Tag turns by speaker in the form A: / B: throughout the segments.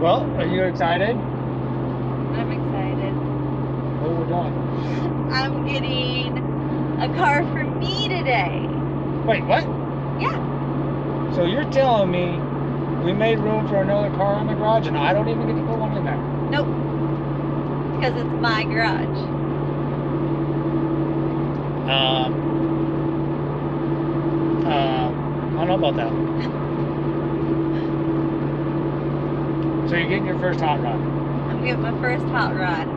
A: Well, are you excited?
B: I'm excited.
A: What are we doing?
B: I'm getting a car for me today.
A: Wait, what?
B: Yeah.
A: So you're telling me we made room for another car in the garage and I don't even get to put one in there?
B: Nope. Because it's my garage.
A: I don't know about that. So you're getting your first hot rod?
B: I'm getting my first hot rod.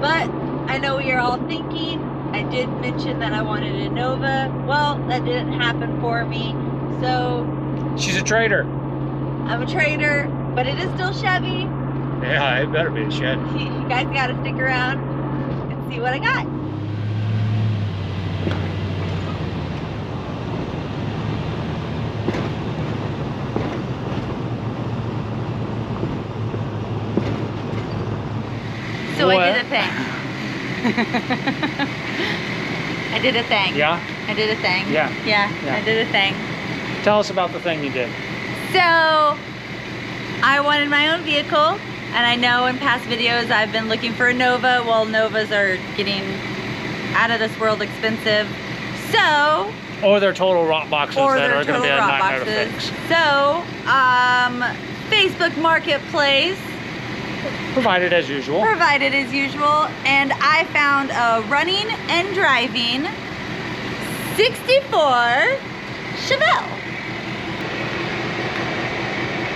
B: But I know what you're all thinking. I did mention that I wanted a Nova. Well, that didn't happen for me. So
A: She's a trader.
B: I'm a trader, but it is still Chevy.
A: Yeah, it better be a Chevy.
B: You guys gotta stick around and see what I got. So
A: What?
B: I did a thing. I did a thing.
A: Yeah?
B: I did a thing.
A: Yeah.
B: Yeah, I did a thing.
A: Tell us about the thing you did.
B: So, I wanted my own vehicle, and I know in past videos I've been looking for a Nova. Well, Novas are getting out of this world expensive. So,
A: Or they're total rot boxes that are going to be a nightmare to fix.
B: So, Facebook Marketplace.
A: Provided as usual.
B: Provided as usual, and I found a running and driving 64 Chevelle.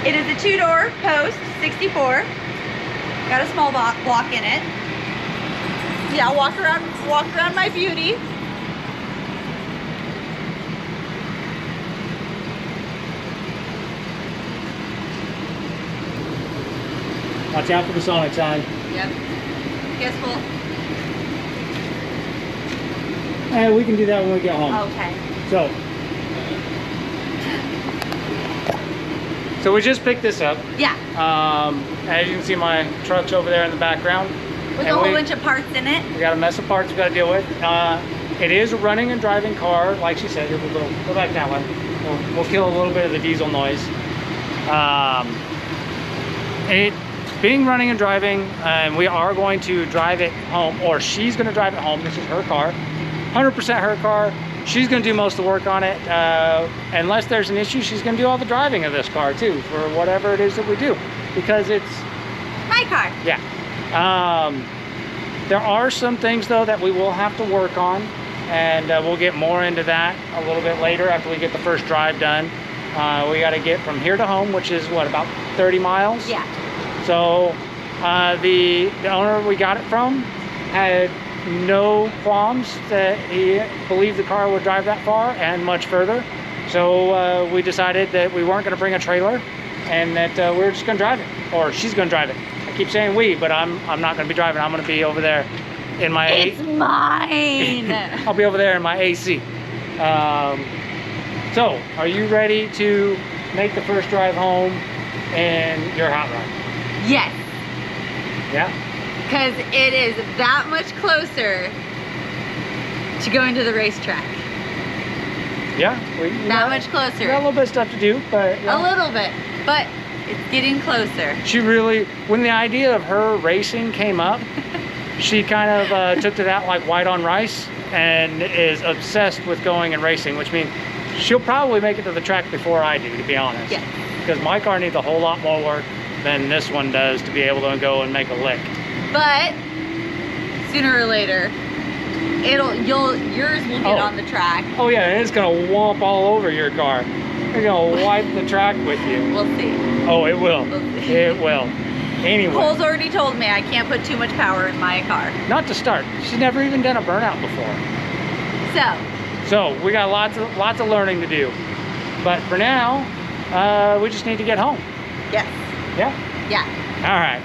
B: It is a two-door post 64. Got a small block in it. Yeah, walk around my beauty.
A: Watch out for the Sonic sign.
B: Yep. Guess full.
A: Hey, we can do that when we get home.
B: Okay.
A: So we just picked this up.
B: Yeah.
A: As you can see, my truck's over there in the background.
B: With a whole bunch of parts in it.
A: We got a mess of parts we got to deal with. It is a running and driving car, like she said. We'll go back that way. We'll kill a little bit of the diesel noise. It's being running and driving, and we are going to drive it home, or she's going to drive it home. This is her car, 100% her car. She's going to do most of the work on it. Unless there's an issue, she's going to do all the driving of this car too, for whatever it is that we do, because it's
B: my car.
A: Yeah. There are some things though that we will have to work on, and we'll get more into that a little bit later after we get the first drive done. We got to get from here to home, which is what, about 30 miles?
B: Yeah.
A: So the owner we got it from had no qualms that he believed the car would drive that far and much further. So we decided that we weren't going to bring a trailer, and that we were just going to drive it, or she's going to drive it. I keep saying we, but I'm not going to be driving. I'm going to be over there in my...
B: It's mine!
A: I'll be over there in my AC. So, are you ready to make the first drive home in your hot rod?
B: Yes.
A: Yeah?
B: Because it is that much closer to going to the racetrack.
A: Yeah?
B: That much closer.
A: We got a little bit of stuff to do, but...
B: A little bit, but it's getting closer.
A: She really, when the idea of her racing came up, she kind of took to that like white on rice, and is obsessed with going and racing, which means she'll probably make it to the track before I do, to be honest.
B: Yeah.
A: Because my car needs a whole lot more work than this one does to be able to go and make a lick.
B: But sooner or later, yours will get on the track.
A: Oh yeah, and it's gonna womp all over your car. They're gonna wipe the track with you.
B: We'll see.
A: Oh, it will.
B: We'll see.
A: It will. Anyway.
B: Cole's already told me I can't put too much power in my car.
A: Not to start. She's never even done a burnout before. So we got lots of learning to do. But for now, we just need to get home.
B: Yes.
A: Yeah?
B: Yeah.
A: All right.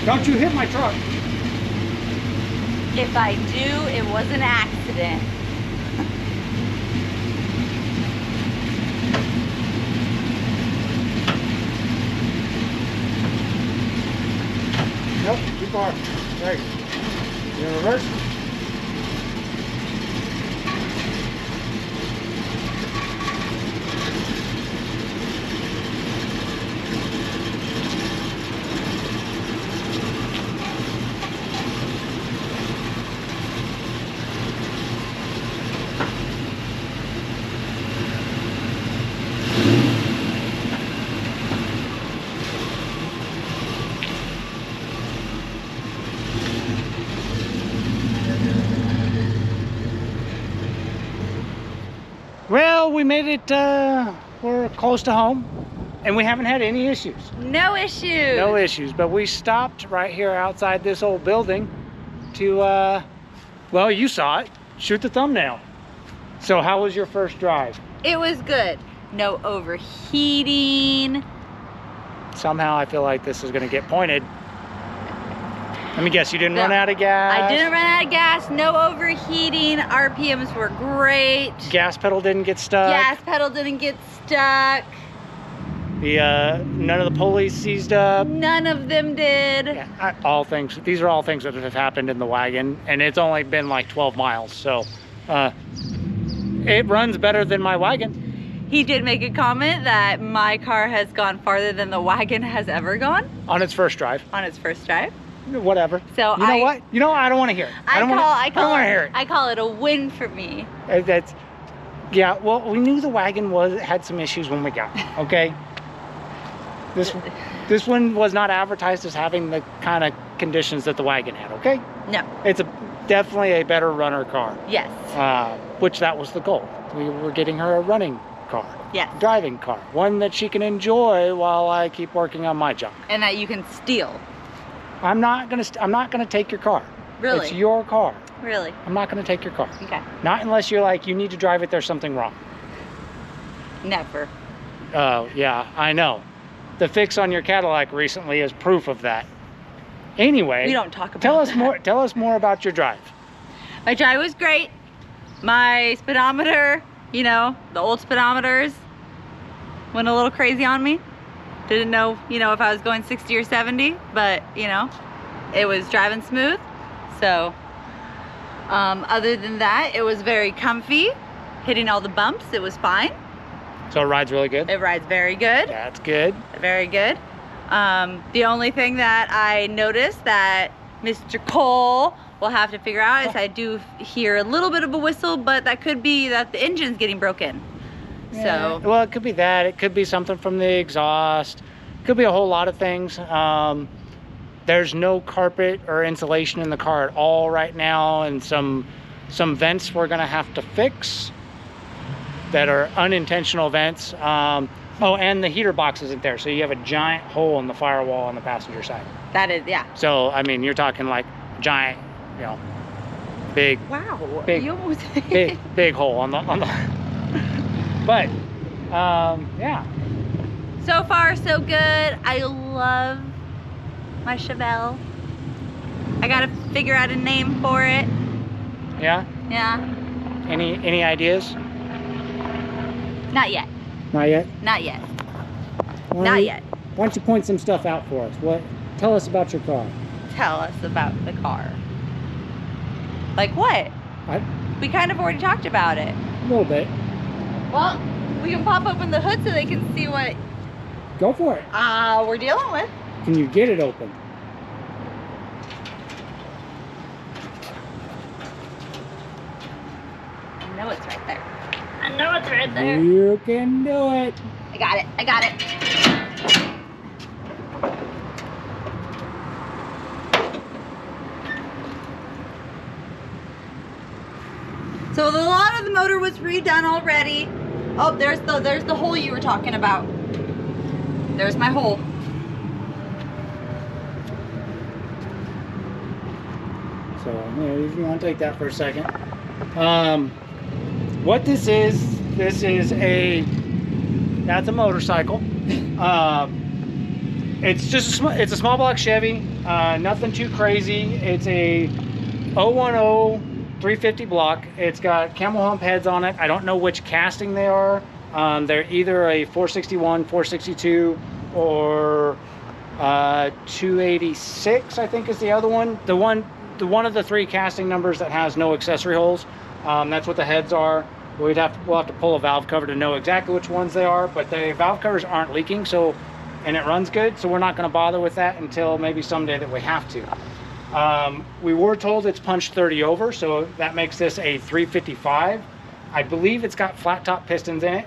A: Don't you hit my truck.
B: If I do, it was an accident.
A: car. There you go. You in reverse? Well, we made it, we're close to home, and we haven't had any issues.
B: No issues.
A: No issues, but we stopped right here outside this old building to, well, you saw it, shoot the thumbnail. So how was your first drive?
B: It was good. No overheating.
A: Somehow I feel like this is gonna get pointed. Let me guess, you didn't run out of gas?
B: I didn't run out of gas, no overheating, RPMs were great.
A: Gas pedal didn't get stuck?
B: Gas pedal didn't get stuck.
A: None of the pulleys seized up?
B: None of them did.
A: Yeah, these are all things that have happened in the wagon, and it's only been like 12 miles, so it runs better than my wagon.
B: He did make a comment that my car has gone farther than the wagon has ever gone.
A: On its first drive.
B: On its first drive.
A: Whatever.
B: So
A: you know what? You know, I don't want to hear it. I don't want to hear it.
B: I call it a win for me.
A: Yeah. Well, we knew the wagon had some issues when we got it. Okay. This one was not advertised as having the kind of conditions that the wagon had. Okay.
B: No.
A: It's definitely a better runner car.
B: Yes.
A: Which that was the goal. We were getting her a running car.
B: Yes.
A: Driving car. One that she can enjoy while I keep working on my junk.
B: And that you can steal.
A: I'm not gonna take your car.
B: Really?
A: It's your car.
B: Really?
A: I'm not gonna take your car.
B: Okay.
A: Not unless you're like, you need to drive it, there's something wrong.
B: Never.
A: Oh, yeah, I know. The fix on your Cadillac recently is proof of that. Anyway,
B: we don't talk about
A: Tell us more about your drive.
B: My drive was great. My speedometer, you know, the old speedometers went a little crazy on me. Didn't know, you know, if I was going 60 or 70, but, you know, it was driving smooth. So, other than that, it was very comfy. Hitting all the bumps, it was fine.
A: So it rides really good?
B: It rides very good.
A: That's good.
B: Very good. The only thing that I noticed that Mr. Cole will have to figure out is I do hear a little bit of a whistle, but that could be that the engine's getting broken.
A: Yeah.
B: So,
A: well, it could be that. It could be something from the exhaust. Could be a whole lot of things. There's no carpet or insulation in the car at all right now, and some vents we're gonna have to fix that are unintentional vents. Oh, and the heater box isn't there, so you have a giant hole in the firewall on the passenger side.
B: that is, yeah.
A: So I mean, you're talking like giant, you know, big.
B: Wow.
A: Big,
B: You almost
A: big hole on the. But, yeah.
B: So far, so good. I love my Chevelle. I gotta figure out a name for it.
A: Yeah?
B: Yeah.
A: Any ideas?
B: Not yet.
A: Not yet?
B: Not yet.
A: Why
B: Not yet.
A: Why don't you point some stuff out for us? Tell us about your car.
B: Tell us about the car. Like what? We kind of already talked about it.
A: A little bit.
B: Well, we can pop open the hood so they can see what
A: Go for it.
B: we're dealing with.
A: Can you get it open?
B: I know it's right there. I know it's right there.
A: You can do it.
B: I got it. I got it. So a lot of the motor was redone already. Oh, there's the hole you were talking about. There's my hole.
A: So, yeah, if you want to take that for a second. What this is that's a motorcycle. It's just it's a small block Chevy, nothing too crazy. It's a 010 350 block. It's got camel hump heads on it. I don't know which casting they are. They're either a 461, 462, or 286, I think, is the other one. The one of the three casting numbers that has no accessory holes. That's what the heads are. We'll have to pull a valve cover to know exactly which ones they are, but the valve covers aren't leaking, so, and it runs good, so we're not going to bother with that until maybe someday that we have to. We were told it's punched 30 over, so that makes this a 355. I believe it's got flat top pistons in it.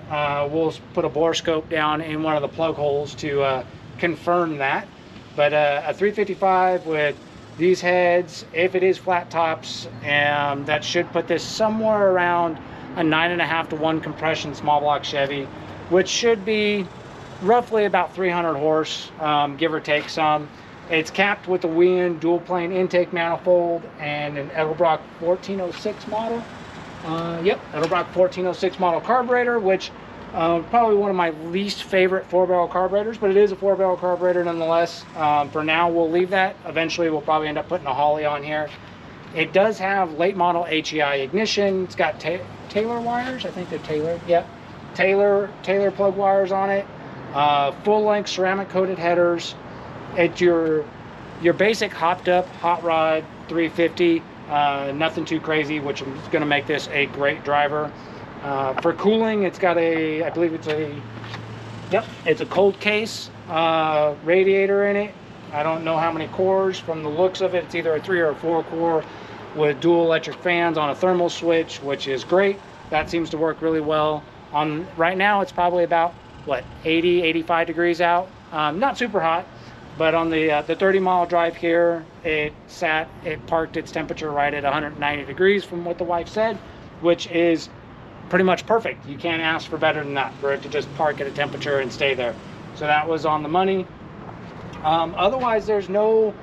A: We'll put a bore scope down in one of the plug holes to confirm that. But a 355 with these heads, if it is flat tops, that should put this somewhere around a 9.5 to 1 compression small block Chevy, which should be roughly about 300 horse, give or take some. It's capped with a Wien dual plane intake manifold and an Edelbrock 1406 model. Yep, Edelbrock 1406 model carburetor, which probably one of my least favorite 4-barrel carburetors, but it is a 4-barrel carburetor nonetheless. For now, we'll leave that. Eventually, we'll probably end up putting a Holly on here. It does have late model HEI ignition. It's got Taylor wires. I think they're Taylor. Yep, Taylor plug wires on it. Full-length ceramic coated headers. It's your basic hopped up hot rod 350. Nothing too crazy, which is going to make this a great driver. For cooling, it's got I believe it's a cold case radiator in it. I don't know how many cores. From the looks of it, it's either a 3 or a 4 core with dual electric fans on a thermal switch, which is great. That seems to work really well. Right now, it's probably about, what, 80, 85 degrees out. Not super hot. But on the 30-mile drive here, it parked its temperature right at 190 degrees from what the wife said, which is pretty much perfect. You can't ask for better than that, for it to just park at a temperature and stay there. So that was on the money. Otherwise, there's no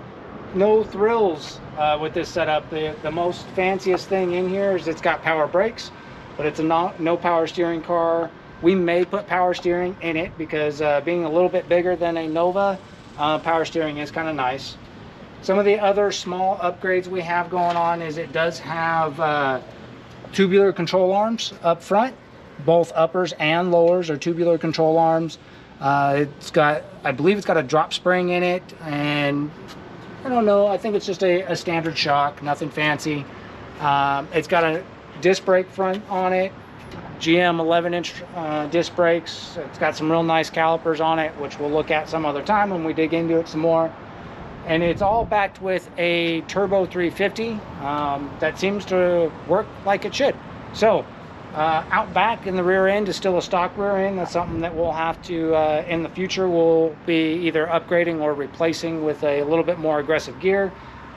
A: thrills with this setup. The most fanciest thing in here is it's got power brakes, but it's a no power steering car. We may put power steering in it because being a little bit bigger than a Nova, power steering is kind of nice. Some of the other small upgrades we have going on is it does have tubular control arms up front. Both uppers and lowers are tubular control arms. I believe it's got a drop spring in it, and I don't know, I think it's just a standard shock, nothing fancy. It's got a disc brake front on it, GM 11-inch disc brakes. It's got some real nice calipers on it, which we'll look at some other time when we dig into it some more. And it's all backed with a turbo 350 that seems to work like it should. So out back in the rear end is still a stock rear end. That's something that we'll have to, in the future, we'll be either upgrading or replacing with a little bit more aggressive gear,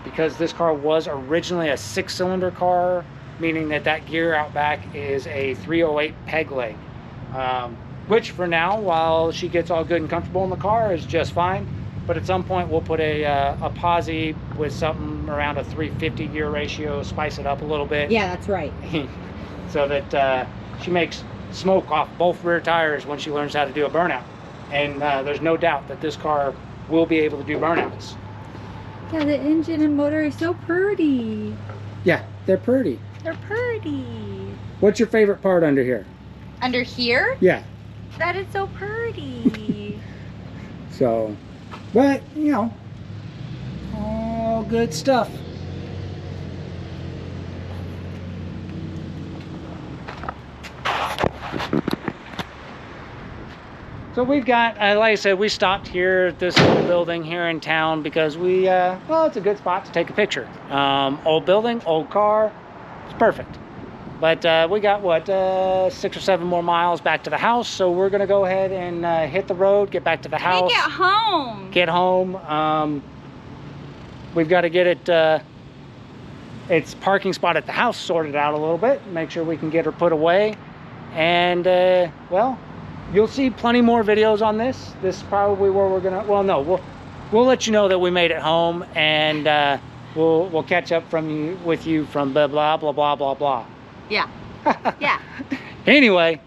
A: because this car was originally a 6-cylinder car, meaning that gear out back is a 308 peg leg, which for now, while she gets all good and comfortable in the car, is just fine. But at some point, we'll put a posi with something around a 350 gear ratio, spice it up a little bit.
B: Yeah, that's right.
A: So that she makes smoke off both rear tires when she learns how to do a burnout. And there's no doubt that this car will be able to do burnouts.
B: Yeah, the engine and motor is so pretty.
A: Yeah, they're pretty.
B: They're pretty.
A: What's your favorite part under here?
B: Under here?
A: Yeah.
B: That is so pretty.
A: So, but, you know, all good stuff. So we've got, like I said, we stopped here at this old building here in town because well, it's a good spot to take a picture. Old building, old car, it's perfect. But we got, what, 6 or 7 more miles back to the house, so we're gonna go ahead and hit the road, get back to the house.
B: Get home.
A: Get home. We've got to get its parking spot at the house sorted out a little bit, make sure we can get her put away. And, well, you'll see plenty more videos on this. This is probably where we're gonna, well, no, we'll let you know that we made it home, and we'll catch up with you from blah, blah, blah, blah, blah, blah.
B: Yeah. Yeah.
A: Anyway,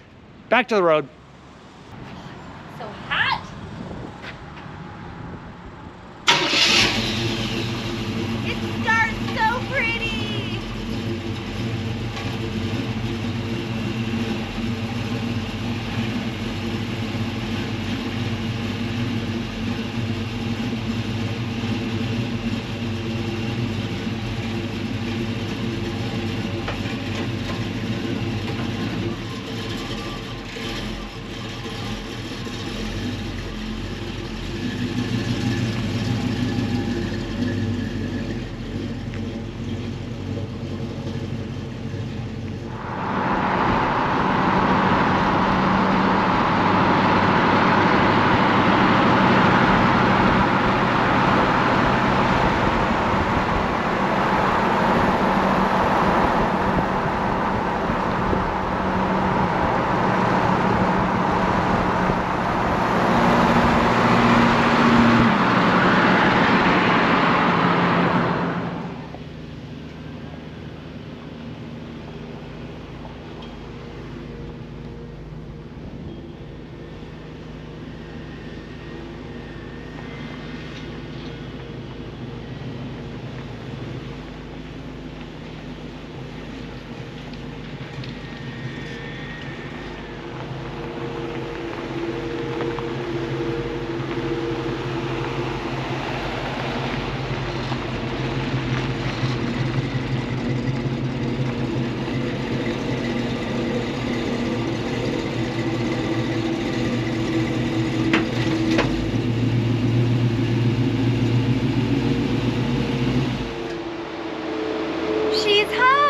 A: back to the road.
B: So hot. It starts so pretty. She's home.